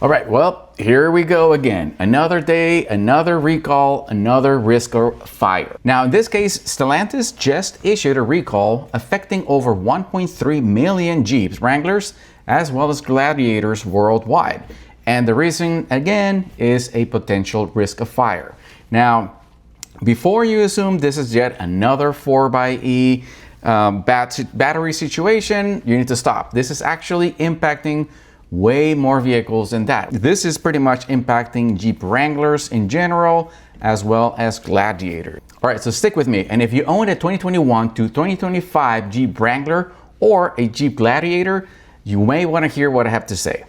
All right, well, here we go again. Another day, another recall, another risk of fire. Now, in this case, Stellantis just issued a recall affecting over 1.3 million Jeeps, Wranglers, as well as Gladiators worldwide. And the reason, again, is a potential risk of fire. Now, before you assume this is yet another 4xe battery situation, you need to stop. This is actually impacting way more vehicles than that. This is pretty much impacting Jeep Wranglers in general, as well as Gladiator. All right, so stick with me. And if you own a 2021 to 2025 Jeep Wrangler or a Jeep Gladiator, you may want to hear what I have to say.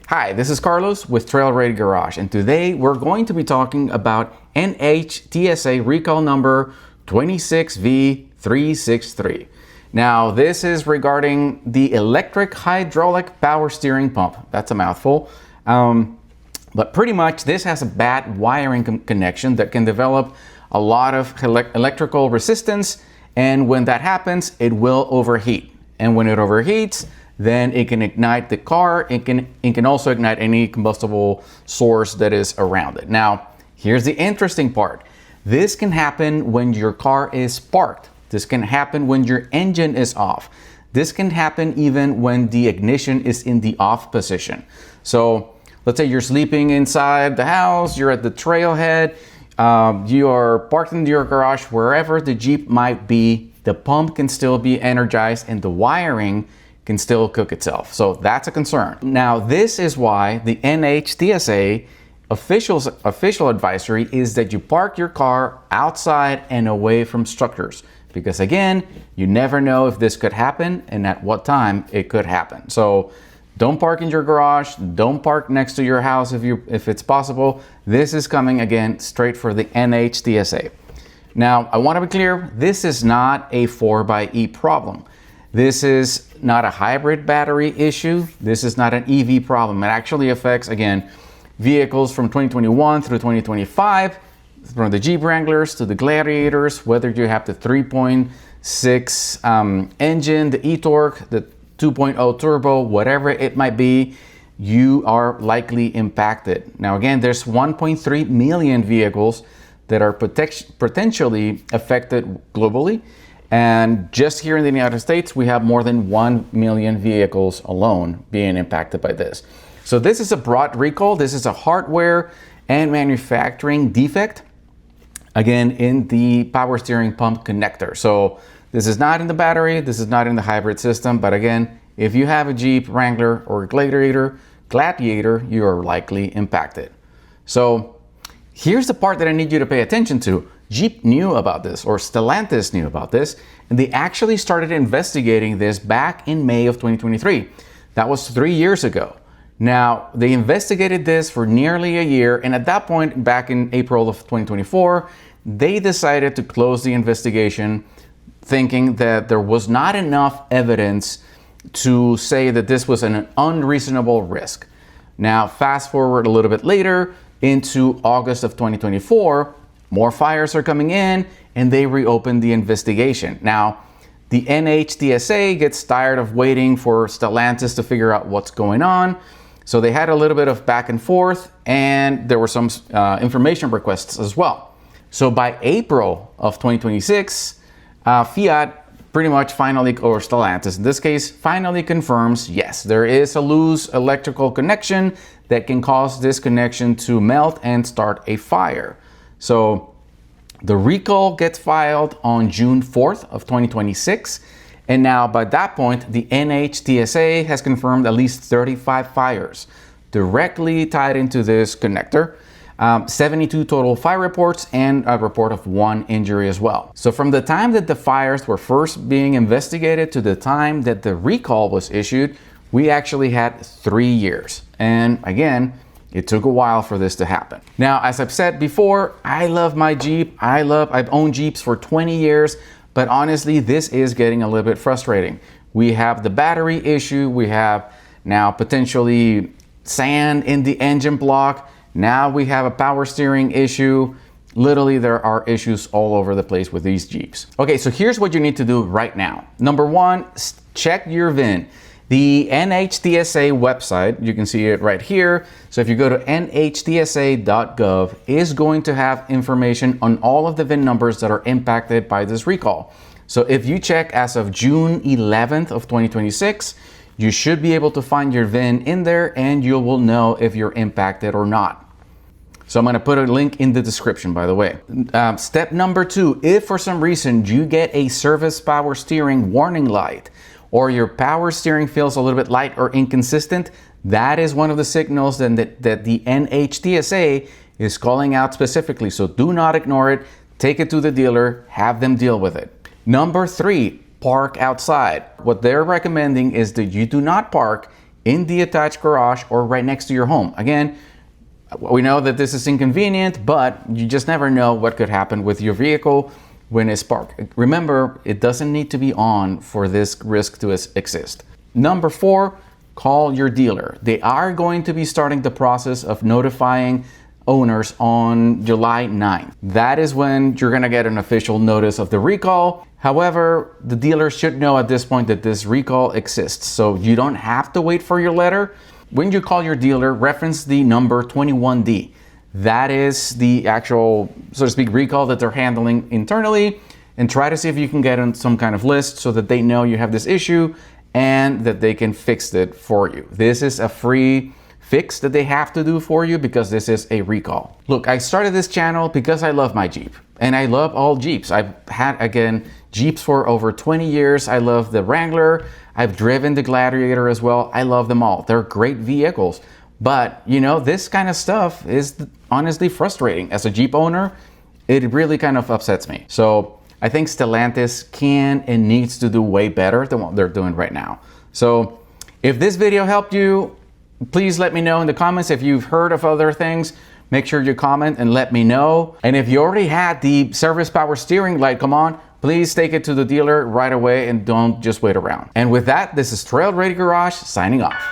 Hi, this is Carlos with Trail Ready Garage, and today we're going to be talking about NHTSA Recall number 26V363. Now, this is regarding the electric hydraulic power steering pump. That's a mouthful. But pretty much this has a bad wiring connection that can develop a lot of electrical resistance. And when that happens, it will overheat. And when it overheats, then it can ignite the car. It can also ignite any combustible source that is around it. Now, here's the interesting part. This can happen when your car is parked. This can happen when your engine is off. This can happen even when the ignition is in the off position. So let's say you're sleeping inside the house, you're at the trailhead, you are parked in your garage, wherever the Jeep might be, the pump can still be energized and the wiring can still cook itself. So that's a concern. Now, this is why the NHTSA official advisory is that you park your car outside and away from structures. Because again, you never know if this could happen and at what time it could happen. So don't park in your garage, don't park next to your house if it's possible. This is coming again straight for the NHTSA. Now, I want to be clear, this is not a 4xe problem. This is not a hybrid battery issue. This is not an EV problem. It actually affects, again, vehicles from 2021 through 2025, from the Jeep Wranglers to the Gladiators, whether you have the 3.6 engine, the e-torque, the 2.0 turbo, whatever it might be, you are likely impacted. Now again, there's 1.3 million vehicles that are potentially affected globally. And just here in the United States, we have more than 1 million vehicles alone being impacted by this. So this is a broad recall. This is a hardware and manufacturing defect, again, in the power steering pump connector. So this is not in the battery, this is not in the hybrid system, but again, if you have a Jeep Wrangler or Gladiator, you are likely impacted. So here's the part that I need you to pay attention to. Jeep knew about this, or Stellantis knew about this, and they actually started investigating this back in May of 2023. That was 3 years ago. Now, they investigated this for nearly a year, and at that point, back in April of 2024, they decided to close the investigation, thinking that there was not enough evidence to say that this was an unreasonable risk. Now, fast forward a little bit later into August of 2024, more fires are coming in, and they reopened the investigation. Now, the NHTSA gets tired of waiting for Stellantis to figure out what's going on. So they had a little bit of back and forth, and there were some information requests as well. So by April of 2026, Fiat pretty much finally, or Stellantis in this case, finally confirms, yes, there is a loose electrical connection that can cause this connection to melt and start a fire. So the recall gets filed on June 4th of 2026. And now by that point, the NHTSA has confirmed at least 35 fires directly tied into this connector, 72 total fire reports, and a report of 1 injury as well. So from the time that the fires were first being investigated to the time that the recall was issued, we actually had 3 years. And again, it took a while for this to happen. Now, as I've said before, I love my Jeep. I've owned Jeeps for 20 years. But honestly, this is getting a little bit frustrating. We have the battery issue. We have now potentially sand in the engine block. Now we have a power steering issue. Literally, there are issues all over the place with these Jeeps. Okay, so here's what you need to do right now. Number one, check your VIN. The NHTSA website, you can see it right here. So if you go to nhtsa.gov, is going to have information on all of the VIN numbers that are impacted by this recall. So if you check as of June 11th of 2026, you should be able to find your VIN in there and you will know if you're impacted or not. So I'm going to put a link in the description, by the way. Step number 2, if for some reason you get a service power steering warning light, or your power steering feels a little bit light or inconsistent, that is one of the signals that the NHTSA is calling out specifically. So do not ignore it. Take it to the dealer, have them deal with it. Number 3, park outside. What they're recommending is that you do not park in the attached garage or right next to your home. Again, we know that this is inconvenient, but you just never know what could happen with your vehicle when it's parked. Remember, it doesn't need to be on for this risk to exist. Number 4, call your dealer. They are going to be starting the process of notifying owners on July 9th. That is when you're gonna get an official notice of the recall. However, the dealer should know at this point that this recall exists, so you don't have to wait for your letter. When you call your dealer, reference the number 21D. That is the actual, so to speak, recall that they're handling internally, and try to see if you can get on some kind of list so that they know you have this issue and that they can fix it for you. This is a free fix that they have to do for you because this is a recall. Look, I started this channel because I love my Jeep, and I love all Jeeps. I've had, again, Jeeps for over 20 years. I love the Wrangler. I've driven the Gladiator as well. I love them all. They're great vehicles. But, you know, this kind of stuff is honestly frustrating. As a Jeep owner, it really kind of upsets me. So I think Stellantis can and needs to do way better than what they're doing right now. So if this video helped you, please let me know in the comments. If you've heard of other things, make sure you comment and let me know. And if you already had the service power steering light come on, please take it to the dealer right away and don't just wait around. And with that, this is Trail Ready Garage signing off.